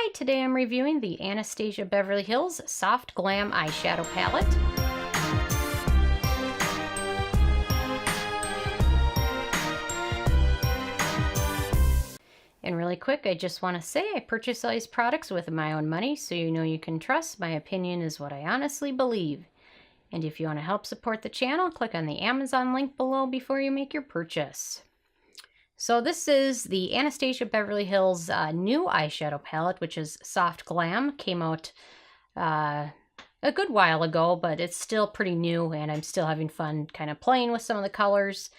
Hi, today I'm reviewing the Anastasia Beverly Hills Soft Glam Eyeshadow Palette. And really quick, I just want to say I purchase all these products with my own money, so you know you can trust my opinion is what I honestly believe. And if you want to help support the channel, click on the Amazon link below before you make your purchase. So this is the Anastasia Beverly Hills new eyeshadow palette, which is Soft Glam. Came out a good while ago, but it's still pretty new, and I'm still having fun kind of playing with some of the colors.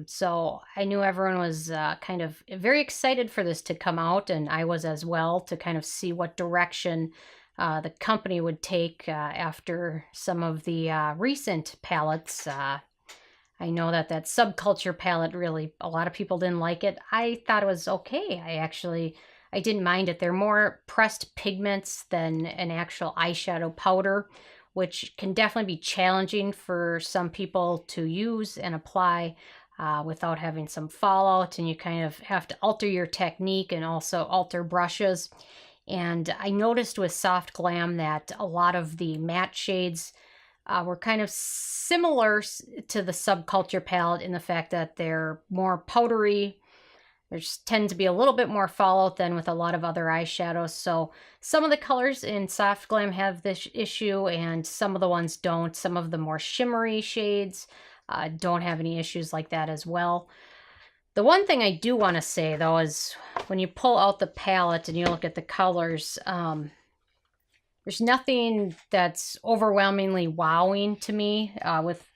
So I knew everyone was kind of very excited for this to come out, and I was as well, to kind of see what direction the company would take after some of the recent palettes. I know that Subculture palette, really, a lot of people didn't like it. I thought it was okay. I didn't mind it. They're more pressed pigments than an actual eyeshadow powder, which can definitely be challenging for some people to use and apply without having some fallout, and you kind of have to alter your technique and also alter brushes. And I noticed with Soft Glam that a lot of the matte shades were kind of similar to the Subculture palette in the fact that they're more powdery. There tends to be a little bit more fallout than with a lot of other eyeshadows. So some of the colors in Soft Glam have this issue, and some of the ones don't. Some of the more shimmery shades don't have any issues like that as well. The one thing I do want to say, though, is when you pull out the palette and you look at the colors, there's nothing that's overwhelmingly wowing to me. With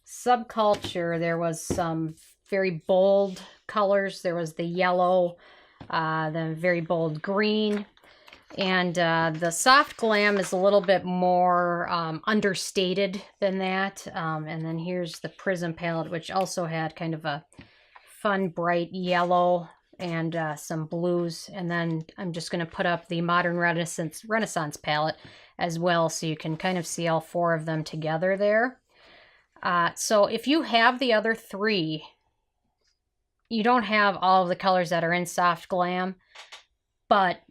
Subculture, there was some very bold colors. There was the yellow, the very bold green, and the Soft Glam is a little bit more understated than that. And then here's the Prism palette, which also had kind of a fun bright yellow and some blues. And then I'm just going to put up the Modern Renaissance palette as well, so you can kind of see all four of them together there. So if you have the other three, you don't have all of the colors that are in Soft Glam, but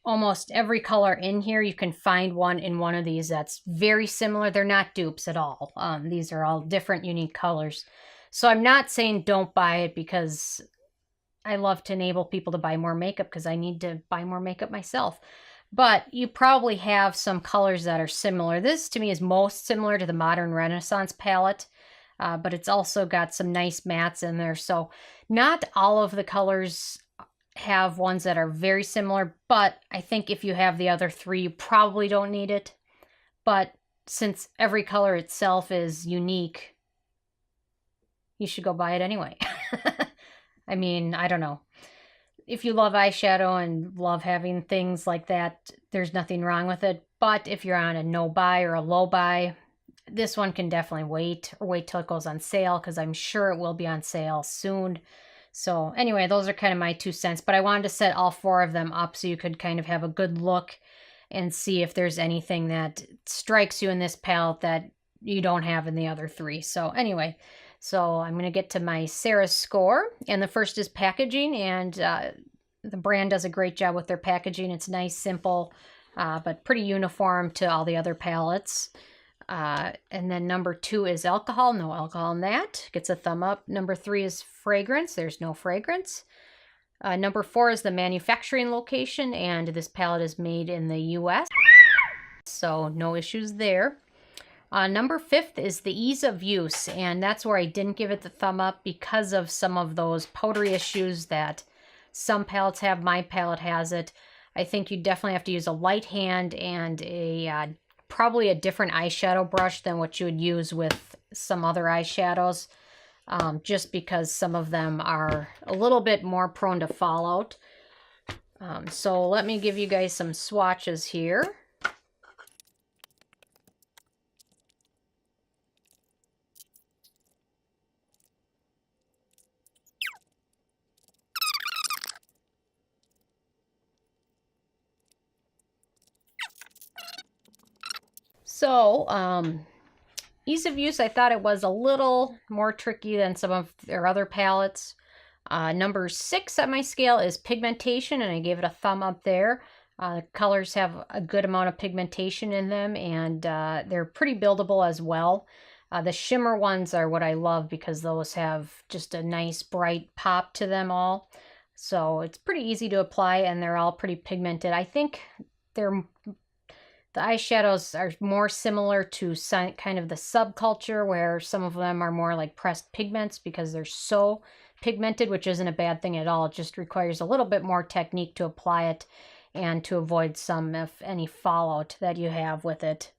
almost every color in here, you can find one in one of these that's very similar. They're not dupes at all. These are all different, unique colors. So I'm not saying don't buy it, because I love to enable people to buy more makeup, because I need to buy more makeup myself. But you probably have some colors that are similar. This, to me, is most similar to the Modern Renaissance palette, but it's also got some nice mattes in there. So not all of the colors have ones that are very similar, but I think if you have the other three, you probably don't need it. But since every color itself is unique, you should go buy it anyway. I mean, I don't know. If you love eyeshadow and love having things like that, there's nothing wrong with it. But if you're on a no buy or a low buy, this one can definitely wait, or wait till it goes on sale, because I'm sure it will be on sale soon. So anyway, those are kind of my 2 cents. But I wanted to set all four of them up so you could kind of have a good look and see if there's anything that strikes you in this palette that you don't have in the other three. So anyway, so I'm going to get to my Sarah score, and the first is packaging, and the brand does a great job with their packaging. It's nice, simple, but pretty uniform to all the other palettes. And then number 2 is alcohol. No alcohol in that. Gets a thumb up. Number 3 is fragrance. There's no fragrance. Number 4 is the manufacturing location, and this palette is made in the US, so no issues there. Number 5 is the ease of use, and that's where I didn't give it the thumb up because of some of those powdery issues that some palettes have. My palette has it. I think you definitely have to use a light hand and a probably a different eyeshadow brush than what you would use with some other eyeshadows, just because some of them are a little bit more prone to fallout. So let me give you guys some swatches here. So, ease of use, I thought it was a little more tricky than some of their other palettes. Number 6 on my scale is pigmentation, and I gave it a thumb up there. Colors have a good amount of pigmentation in them, and they're pretty buildable as well. The shimmer ones are what I love because those have just a nice bright pop to them all. So it's pretty easy to apply, and they're all pretty pigmented. I think the eyeshadows are more similar to kind of the Subculture, where some of them are more like pressed pigments because they're so pigmented, which isn't a bad thing at all. It just requires a little bit more technique to apply it and to avoid some, if any, fallout that you have with it.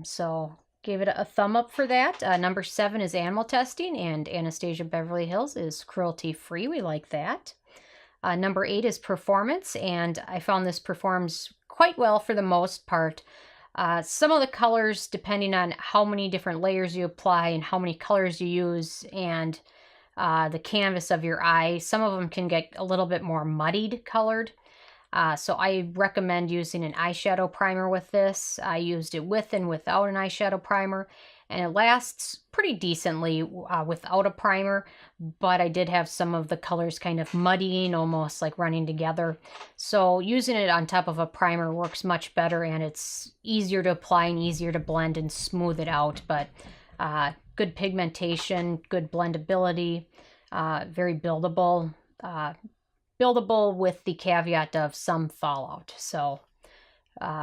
So gave it a thumb up for that. Number 7 is animal testing, and Anastasia Beverly Hills is cruelty-free. We like that. Number 8 is performance, and I found this performs quite well for the most part. Some of the colors, depending on how many different layers you apply and how many colors you use, and the canvas of your eye, some of them can get a little bit more muddied colored. So I recommend using an eyeshadow primer with this. I used it with and without an eyeshadow primer, and it lasts pretty decently without a primer, but I did have some of the colors kind of muddying, almost like running together. So using it on top of a primer works much better, and it's easier to apply and easier to blend and smooth it out. But good pigmentation, good blendability, very buildable. Buildable with the caveat of some fallout. So,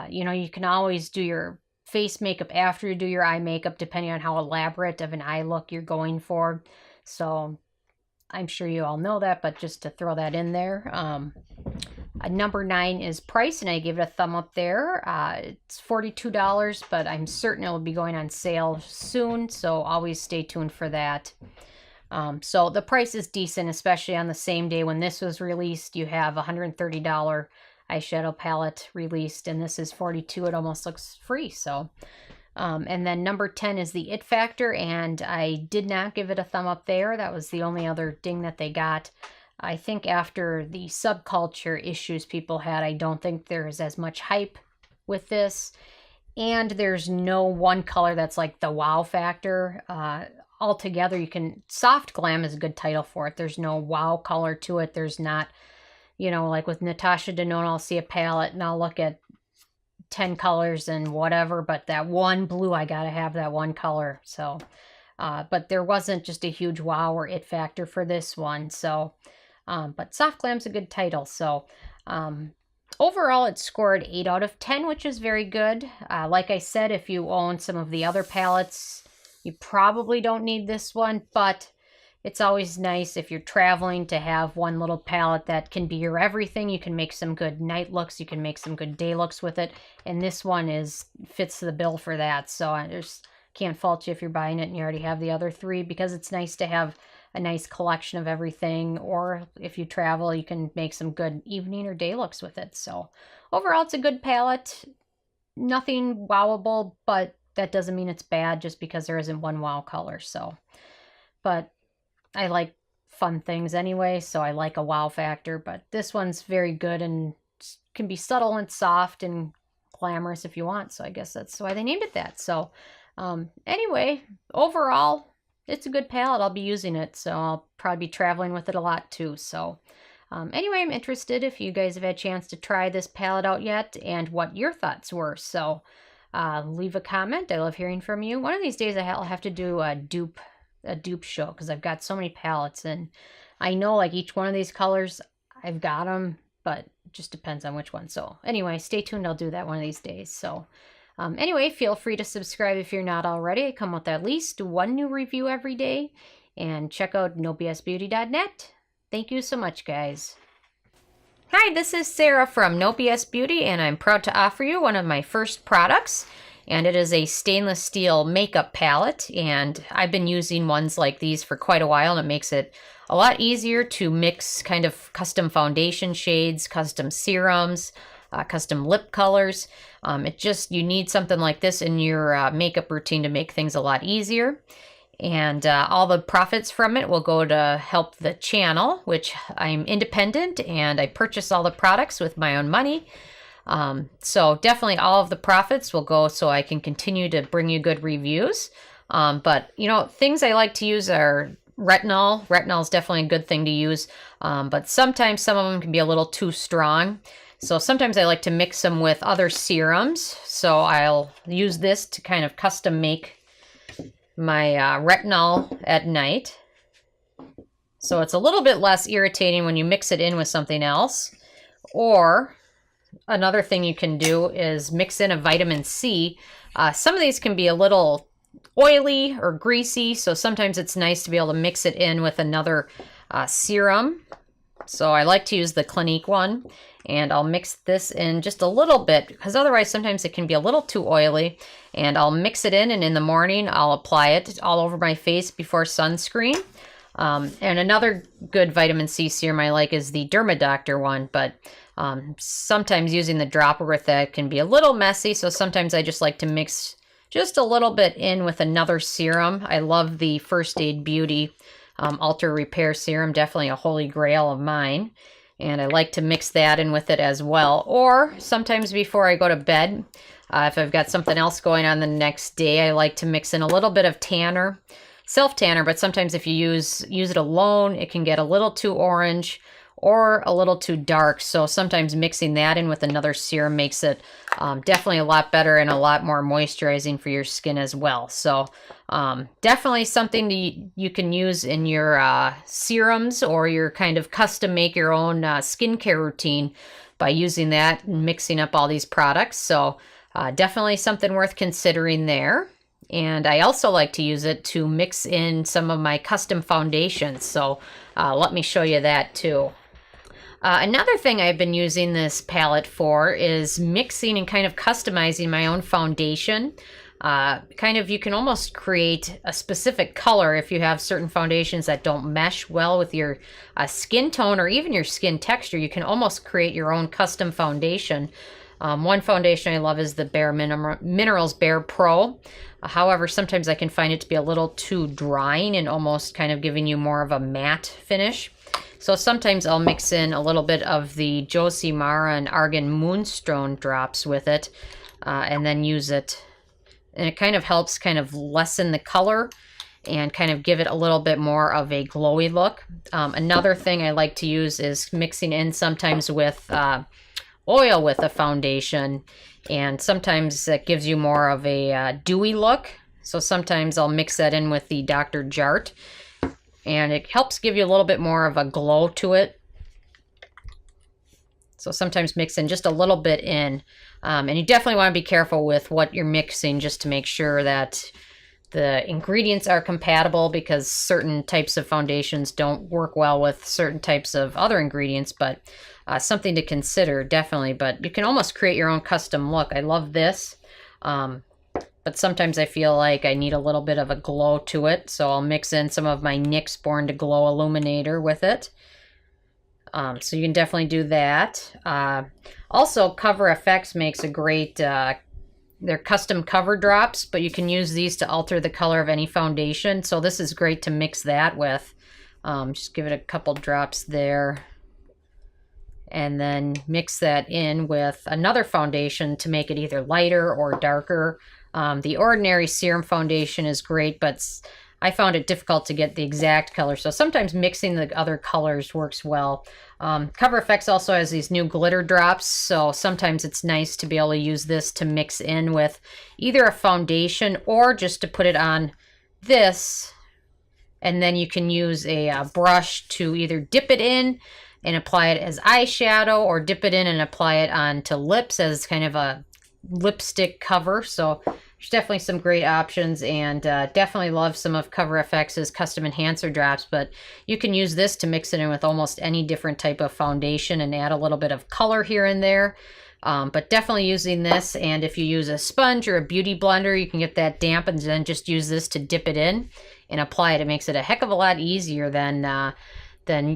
you know, you can always do your face makeup after you do your eye makeup, depending on how elaborate of an eye look you're going for. So I'm sure you all know that, but just to throw that in there. Number 9 is price, and I give it a thumb up there. It's $42, but I'm certain it will be going on sale soon, so always stay tuned for that. So the price is decent, especially on the same day when this was released. You have a $130 eyeshadow palette released, and this is $42. It almost looks free. So, and then number 10 is the It Factor, and I did not give it a thumb up there. That was the only other ding that they got. I think after the Subculture issues people had, I don't think there's as much hype with this. And there's no one color that's like the wow factor. Altogether, you can... Soft Glam is a good title for it. There's no wow color to it. There's not... You know, like with Natasha Denona, I'll see a palette and I'll look at 10 colors and whatever, but that one blue, I gotta have that one color. So, but there wasn't just a huge wow or it factor for this one. So, but Soft Glam's a good title. So, overall, it scored 8 out of 10, which is very good. Like I said, if you own some of the other palettes, you probably don't need this one, but it's always nice if you're traveling to have one little palette that can be your everything. You can make some good night looks. You can make some good day looks with it. And this one fits the bill for that. So I just can't fault you if you're buying it and you already have the other 3, because it's nice to have a nice collection of everything. Or if you travel, you can make some good evening or day looks with it. So overall, it's a good palette. Nothing wowable, but that doesn't mean it's bad just because there isn't one wow color. So, but I like fun things anyway, so I like a wow factor, but this one's very good and can be subtle and soft and glamorous if you want, so I guess that's why they named it that. So anyway, overall, it's a good palette. I'll be using it, so I'll probably be traveling with it a lot too. So anyway, I'm interested if you guys have had a chance to try this palette out yet and what your thoughts were. So leave a comment. I love hearing from you. One of these days I'll have to do a dupe show, because I've got so many palettes, and I know like each one of these colors I've got them, but it just depends on which one. So anyway, stay tuned. I'll do that one of these days. So anyway, feel free to subscribe if you're not already. I come with at least one new review every day, and check out nobsbeauty.net. Thank you so much, guys. Hi, this is Sarah from No BS Beauty, and I'm proud to offer you one of my first products. And it is a stainless steel makeup palette, and I've been using ones like these for quite a while, and it makes it a lot easier to mix kind of custom foundation shades, custom serums, custom lip colors. You need something like this in your makeup routine to make things a lot easier. And all the profits from it will go to help the channel, which I'm independent, and I purchase all the products with my own money. So definitely all of the profits will go so I can continue to bring you good reviews. But, you know, things I like to use are retinol. Retinol is definitely a good thing to use, but sometimes some of them can be a little too strong. So sometimes I like to mix them with other serums. So I'll use this to kind of custom make my retinol at night. So it's a little bit less irritating when you mix it in with something else. Or another thing you can do is mix in a vitamin C. Some of these can be a little oily or greasy, so sometimes it's nice to be able to mix it in with another serum. So I like to use the Clinique one, and I'll mix this in just a little bit because otherwise sometimes it can be a little too oily. And I'll mix it in, and in the morning I'll apply it all over my face before sunscreen. And another good vitamin C serum I like is the Dermadoctor one, but sometimes using the dropper with that can be a little messy, so sometimes I just like to mix just a little bit in with another serum. I love the First Aid Beauty Ultra Repair Serum, definitely a holy grail of mine. And I like to mix that in with it as well. Or sometimes before I go to bed, if I've got something else going on the next day, I like to mix in a little bit of tanner, self-tanner, but sometimes if you use it alone, it can get a little too orange or a little too dark. So sometimes mixing that in with another serum makes it definitely a lot better and a lot more moisturizing for your skin as well. So definitely something you can use in your serums, or your kind of custom make your own skincare routine by using that and mixing up all these products. So definitely something worth considering there. And I also like to use it to mix in some of my custom foundations. So let me show you that too. Another thing I've been using this palette for is mixing and kind of customizing my own foundation. You can almost create a specific color if you have certain foundations that don't mesh well with your skin tone or even your skin texture. You can almost create your own custom foundation. One foundation I love is the Bare Minerals Bare Pro. However, sometimes I can find it to be a little too drying and almost kind of giving you more of a matte finish. So sometimes I'll mix in a little bit of the Josie Mara and Argan Moonstone drops with it, and then use it. And it kind of helps kind of lessen the color and kind of give it a little bit more of a glowy look. Another thing I like to use is mixing in sometimes with oil with a foundation, and sometimes it gives you more of a dewy look. So sometimes I'll mix that in with the Dr. Jart, and it helps give you a little bit more of a glow to it. So sometimes mix in just a little bit in, and you definitely want to be careful with what you're mixing just to make sure that the ingredients are compatible, because certain types of foundations don't work well with certain types of other ingredients, but something to consider, definitely. But you can almost create your own custom look. I love this, but sometimes I feel like I need a little bit of a glow to it, so I'll mix in some of my NYX Born to Glow Illuminator with it. So you can definitely do that. Also, Cover FX makes a great, they're custom cover drops, but you can use these to alter the color of any foundation. So this is great to mix that with. Just give it a couple drops there, and then mix that in with another foundation to make it either lighter or darker. The Ordinary Serum Foundation is great, but I found it difficult to get the exact color. So sometimes mixing the other colors works well. Cover FX also has these new glitter drops, so sometimes it's nice to be able to use this to mix in with either a foundation or just to put it on this. And then you can use a brush to either dip it in and apply it as eyeshadow, or dip it in and apply it onto lips as kind of a lipstick cover. So there's definitely some great options, and definitely love some of Cover FX's custom enhancer drops, but you can use this to mix it in with almost any different type of foundation and add a little bit of color here and there. But definitely using this, and if you use a sponge or a beauty blender, you can get that damp and then just use this to dip it in and apply it. It makes it a heck of a lot easier than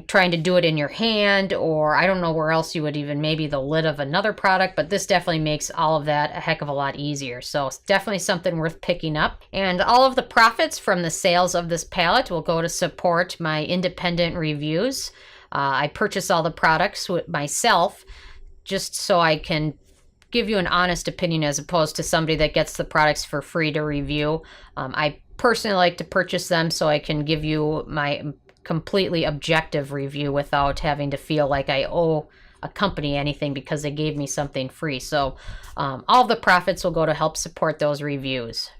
trying to do it in your hand, or I don't know where else you would even, maybe the lid of another product, but this definitely makes all of that a heck of a lot easier. So it's definitely something worth picking up. And all of the profits from the sales of this palette will go to support my independent reviews. I purchase all the products myself just so I can give you an honest opinion as opposed to somebody that gets the products for free to review. I personally like to purchase them so I can give you my completely objective review without having to feel like I owe a company anything because they gave me something free. So all the profits will go to help support those reviews.